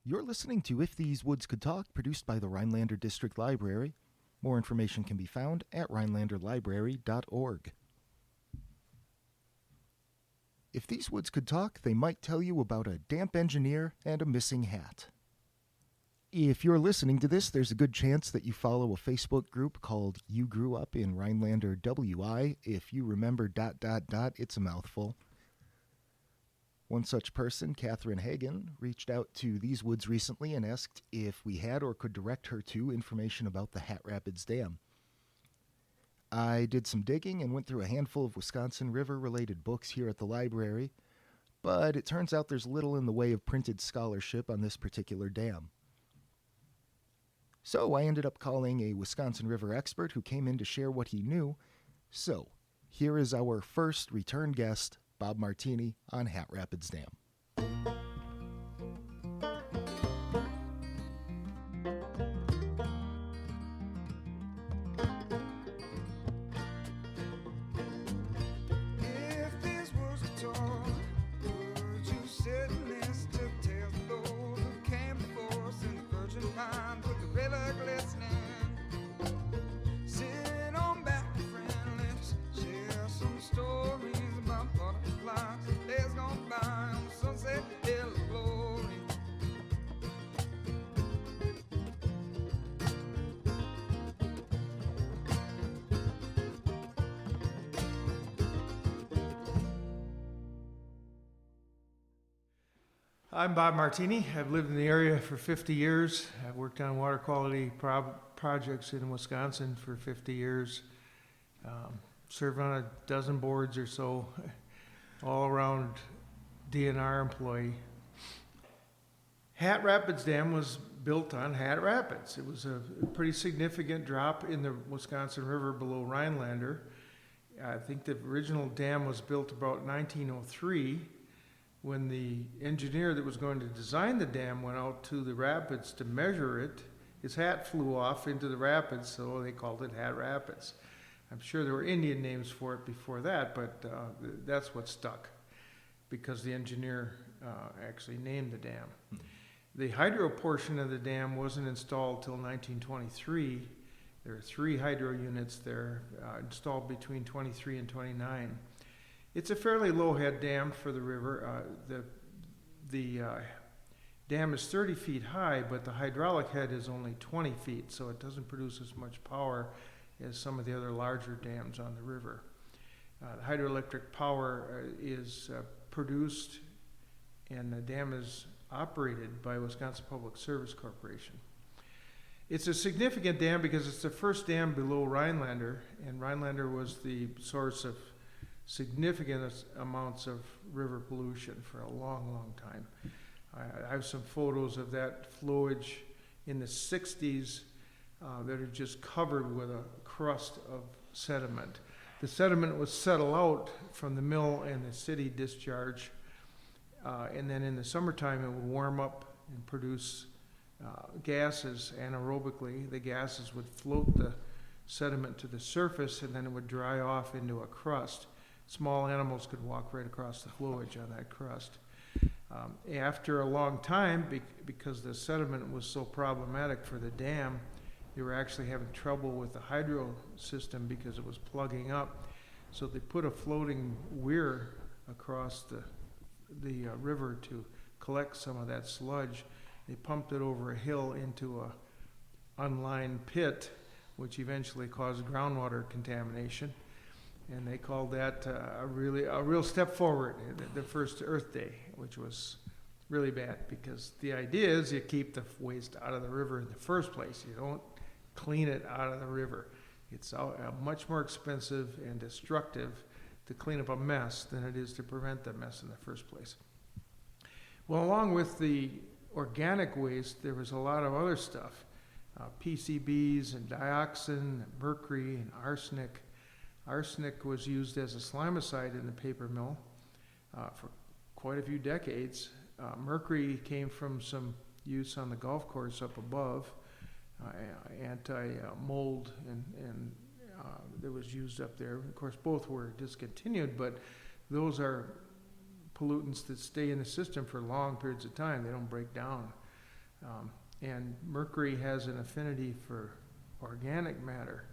You're listening to If These Woods Could Talk, produced by the Rhinelander District Library. More information can be found at rhinelanderlibrary.org. If these woods could talk, they might tell you about a damp engineer and a missing hat. If you're listening to this, there's a good chance that you follow a Facebook group called You Grew Up in Rhinelander WI. If you remember ... it's a mouthful. One such person, Catherine Hagen, reached out to These Woods recently and asked if we had or could direct her to information about the Hat Rapids Dam. I did some digging and went through a handful of Wisconsin River-related books here at the library, but it turns out there's little in the way of printed scholarship on this particular dam. So I ended up calling a Wisconsin River expert who came in to share what he knew. So, here is our first return guest, Bob Martini, on Hat Rapids Dam. I'm Bob Martini. I've lived in the area for 50 years. I've worked on water quality projects in Wisconsin for 50 years. Served on a dozen boards or so, all around DNR employee. Hat Rapids Dam was built on Hat Rapids. It was a pretty significant drop in the Wisconsin River below Rhinelander. I think the original dam was built about 1903. When the engineer that was going to design the dam went out to the rapids to measure it, his hat flew off into the rapids, so they called it Hat Rapids. I'm sure there were Indian names for it before that, but that's what stuck because the engineer actually named the dam. The hydro portion of the dam wasn't installed till 1923. There are 3 hydro units there installed between 23 and 29. It's a fairly low head dam for the river. The dam is 30 feet high, but the hydraulic head is only 20 feet, so it doesn't produce as much power as some of the other larger dams on the river. The hydroelectric power is produced, and the dam is operated by Wisconsin Public Service Corporation. It's a significant dam because it's the first dam below Rhinelander, and Rhinelander was the source of significant amounts of river pollution for a long, long time. I have some photos of that flowage in the 60s that are just covered with a crust of sediment. The sediment would settle out from the mill and the city discharge, and then in the summertime it would warm up and produce gases anaerobically. The gases would float the sediment to the surface, and then it would dry off into a crust. Small animals could walk right across the flowage on that crust. After a long time, because the sediment was so problematic for the dam, they were actually having trouble with the hydro system because it was plugging up. So they put a floating weir across the river to collect some of that sludge. They pumped it over a hill into a unlined pit, which eventually caused groundwater contamination. And they called that a real step forward, the first Earth Day, which was really bad because the idea is you keep the waste out of the river in the first place. You don't clean it out of the river. It's much more expensive and destructive to clean up a mess than it is to prevent the mess in the first place. Well, along with the organic waste, there was a lot of other stuff, PCBs and dioxin, and mercury and arsenic. Arsenic was used as a slimicide in the paper mill for quite a few decades. Mercury came from some use on the golf course up above, anti-mold, and that was used up there. Of course, both were discontinued, but those are pollutants that stay in the system for long periods of time. They don't break down. And mercury has an affinity for organic matter.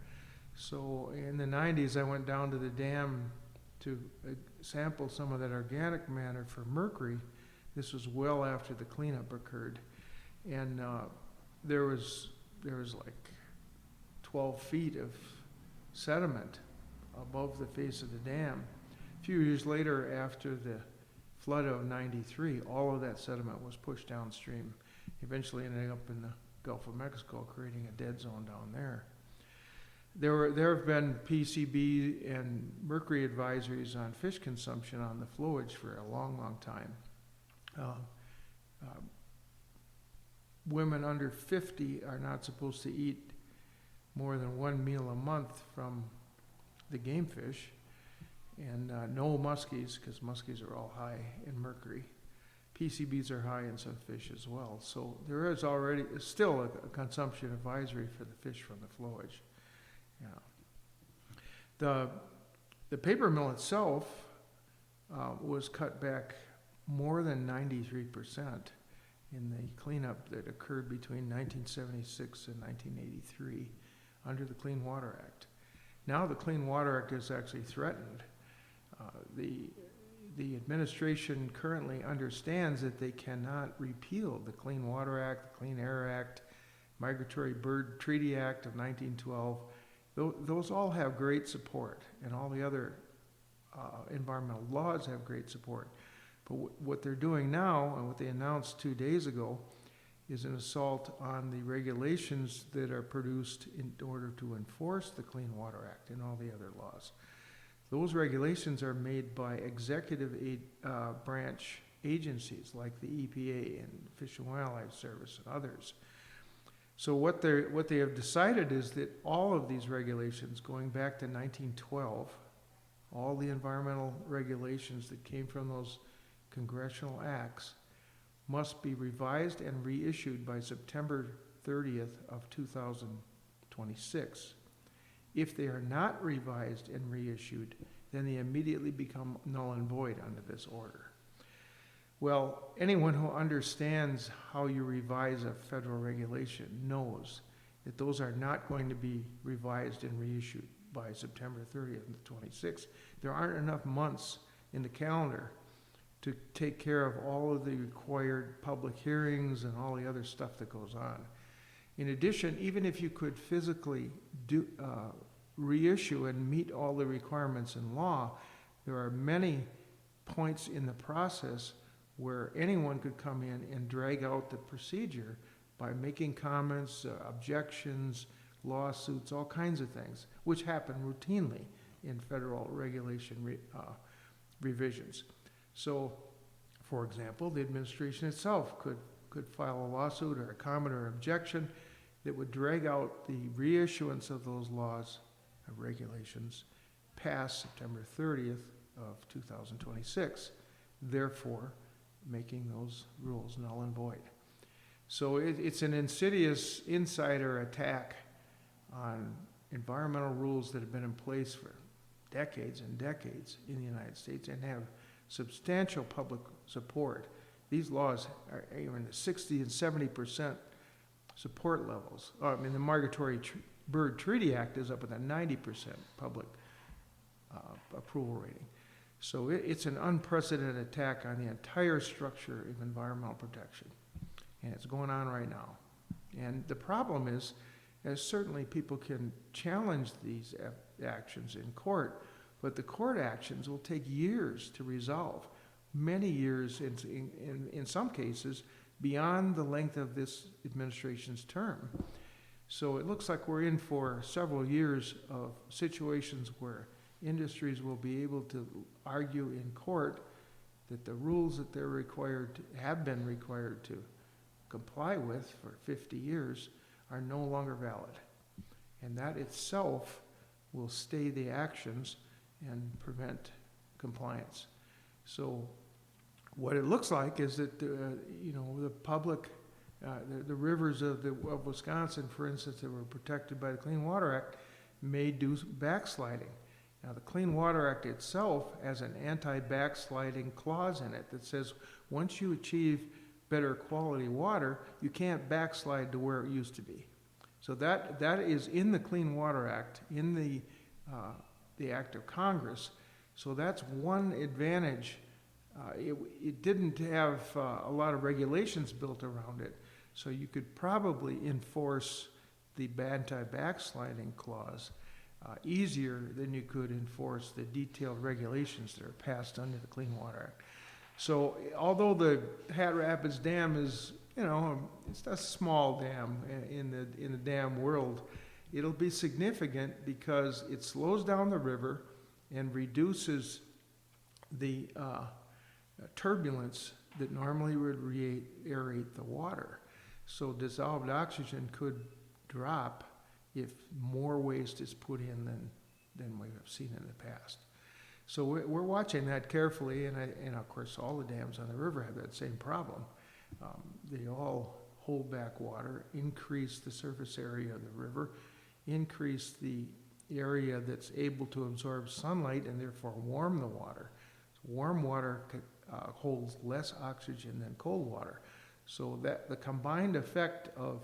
So in the 90s, I went down to the dam to sample some of that organic matter for mercury. This was well after the cleanup occurred. And there was like 12 feet of sediment above the face of the dam. A few years later, after the flood of 93, all of that sediment was pushed downstream, eventually ending up in the Gulf of Mexico, creating a dead zone down there. There have been PCB and mercury advisories on fish consumption on the flowage for a long, long time. Women under 50 are not supposed to eat more than one meal a month from the game fish, and no muskies, because muskies are all high in mercury. PCBs are high in some fish as well. So there is already still a consumption advisory for the fish from the flowage. Yeah. The paper mill itself was cut back more than 93% in the cleanup that occurred between 1976 and 1983 under the Clean Water Act. Now the Clean Water Act is actually threatened. The administration currently understands that they cannot repeal the Clean Water Act, the Clean Air Act, Migratory Bird Treaty Act of 1912. Those all have great support, and all the other environmental laws have great support. But what they're doing now, and what they announced 2 days ago, is an assault on the regulations that are produced in order to enforce the Clean Water Act and all the other laws. Those regulations are made by executive branch agencies like the EPA and Fish and Wildlife Service and others. So what they have decided is that all of these regulations, going back to 1912, all the environmental regulations that came from those congressional acts, must be revised and reissued by September 30th of 2026. If they are not revised and reissued, then they immediately become null and void under this order. Well, anyone who understands how you revise a federal regulation knows that those are not going to be revised and reissued by September 30th and 26th. There aren't enough months in the calendar to take care of all of the required public hearings and all the other stuff that goes on. In addition, even if you could physically reissue and meet all the requirements in law, there are many points in the process where anyone could come in and drag out the procedure by making comments, objections, lawsuits, all kinds of things, which happen routinely in federal regulation revisions. So, for example, the administration itself could file a lawsuit or a comment or objection that would drag out the reissuance of those laws or regulations past September 30th of 2026, therefore making those rules null and void. So it's an insidious insider attack on environmental rules that have been in place for decades and decades in the United States and have substantial public support. These laws are in the 60 and 70% support levels. I mean, the Migratory Bird Treaty Act is up with a 90% public approval rating. So it's an unprecedented attack on the entire structure of environmental protection. And it's going on right now. And the problem is, as certainly people can challenge these actions in court, but the court actions will take years to resolve, many years, in some cases, beyond the length of this administration's term. So it looks like we're in for several years of situations where industries will be able to argue in court that the rules that they're have been required to comply with for 50 years are no longer valid. And that itself will stay the actions and prevent compliance. So what it looks like is that the public, the rivers of Wisconsin, for instance, that were protected by the Clean Water Act, may do backsliding. Now, the Clean Water Act itself has an anti-backsliding clause in it that says once you achieve better quality water, you can't backslide to where it used to be. So that is in the Clean Water Act, in the Act of Congress. So that's one advantage. It didn't have a lot of regulations built around it, so you could probably enforce the anti-backsliding clause easier than you could enforce the detailed regulations that are passed under the Clean Water Act. So although the Hat Rapids Dam is, it's a small dam in the dam world, it'll be significant because it slows down the river and reduces the turbulence that normally would aerate the water. So dissolved oxygen could drop if more waste is put in than we have seen in the past. So we're watching that carefully, and of course all the dams on the river have that same problem. They all hold back water, increase the surface area of the river, increase the area that's able to absorb sunlight and therefore warm the water. Warm water holds less oxygen than cold water. So that the combined effect of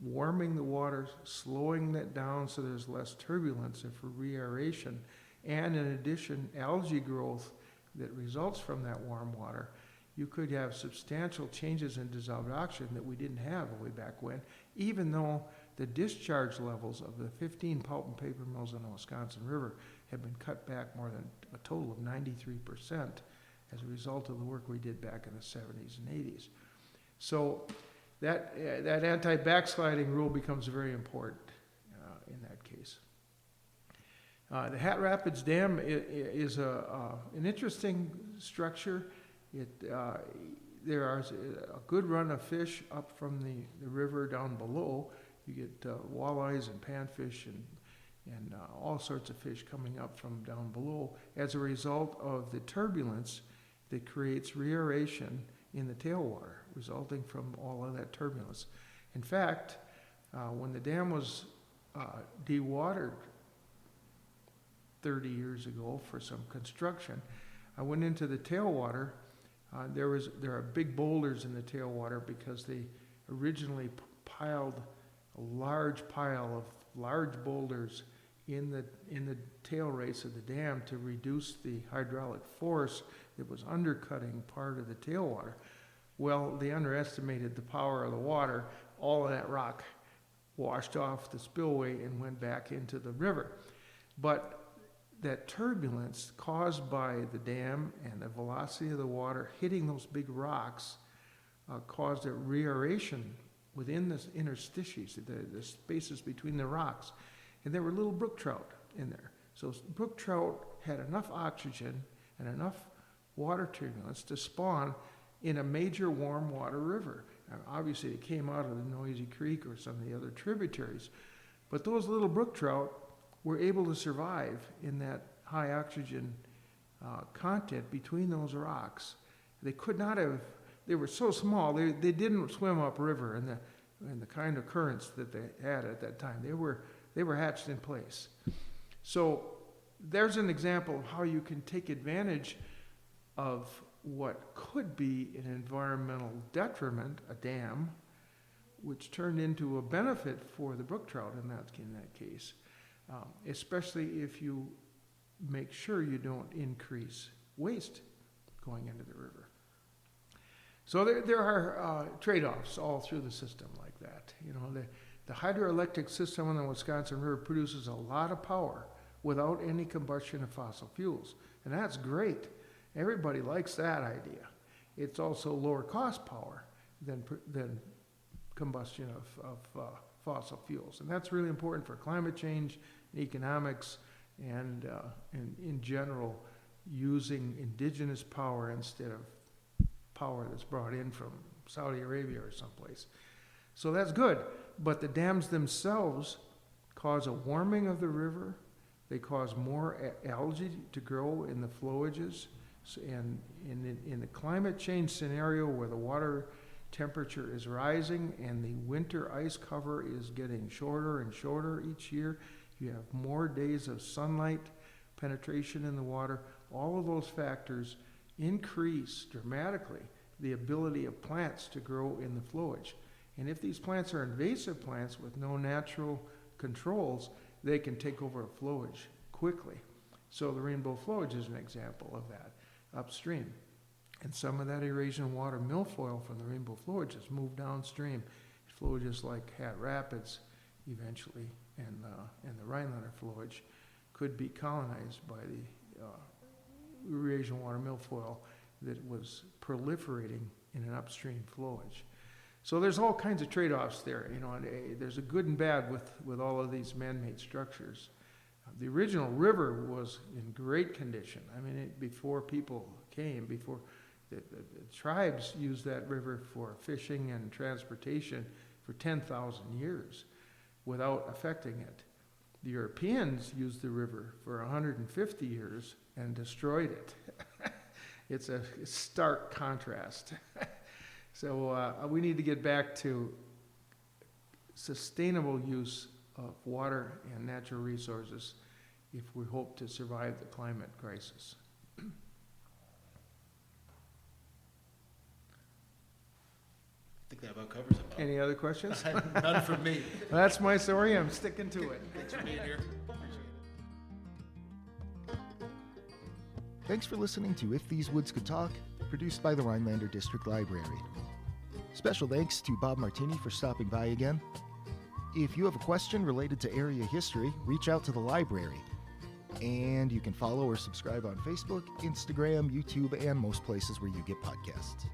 warming the water, slowing that down so there's less turbulence and for re-aeration, and in addition, algae growth that results from that warm water, you could have substantial changes in dissolved oxygen that we didn't have way back when, even though the discharge levels of the 15 pulp and paper mills in the Wisconsin River have been cut back more than a total of 93% as a result of the work we did back in the 70s and 80s. So that anti-backsliding rule becomes very important in that case. The Hat Rapids Dam is an interesting structure. There is a good run of fish up from the river down below. You get walleyes and panfish and all sorts of fish coming up from down below as a result of the turbulence that creates re-aeration in the tailwater, resulting from all of that turbulence. In fact, when the dam was dewatered 30 years ago for some construction, I went into the tailwater. There are big boulders in the tailwater because they originally piled a large pile of large boulders in the tail race of the dam to reduce the hydraulic force that was undercutting part of the tailwater. Well, they underestimated the power of the water. All of that rock washed off the spillway and went back into the river. But that turbulence caused by the dam and the velocity of the water hitting those big rocks caused a re-aeration within the interstices, the spaces between the rocks. And there were little brook trout in there. So brook trout had enough oxygen and enough water turbulence to spawn in a major warm water river. Now, obviously, it came out of the Noisy Creek or some of the other tributaries. But those little brook trout were able to survive in that high oxygen content between those rocks. They could not have, they were so small, they didn't swim upriver in the kind of currents that they had at that time. They were hatched in place. So there's an example of how you can take advantage of what could be an environmental detriment, a dam, which turned into a benefit for the brook trout in that case, especially if you make sure you don't increase waste going into the river. So there are trade-offs all through the system like that. You know, the hydroelectric system on the Wisconsin River produces a lot of power without any combustion of fossil fuels, and that's great. Everybody likes that idea. It's also lower cost power than combustion of fossil fuels, and that's really important for climate change, economics, and in general, using indigenous power instead of power that's brought in from Saudi Arabia or someplace. So that's good, but the dams themselves cause a warming of the river. They cause more algae to grow in the flowages. And in the climate change scenario where the water temperature is rising and the winter ice cover is getting shorter and shorter each year, you have more days of sunlight penetration in the water. All of those factors increase dramatically the ability of plants to grow in the flowage. And if these plants are invasive plants with no natural controls, they can take over a flowage quickly. So the rainbow flowage is an example of that upstream. And some of that Eurasian water milfoil from the rainbow flowage has moved downstream. Flowages like Hat Rapids eventually and the Rhinelander flowage could be colonized by the Eurasian water milfoil that was proliferating in an upstream flowage. So there's all kinds of trade-offs there. And there's a good and bad with all of these man-made structures. The original river was in great condition. I mean, before people came, before the tribes used that river for fishing and transportation for 10,000 years without affecting it. The Europeans used the river for 150 years and destroyed it. It's a stark contrast. So we need to get back to sustainable use of water and natural resources if we hope to survive the climate crisis. I think that about covers it, Bob. Any other questions? None from me. That's my story. I'm sticking to it. Thanks for being here. Thanks for listening to If These Woods Could Talk, produced by the Rhinelander District Library. Special thanks to Bob Martini for stopping by again. If you have a question related to area history, reach out to the library. And you can follow or subscribe on Facebook, Instagram, YouTube, and most places where you get podcasts.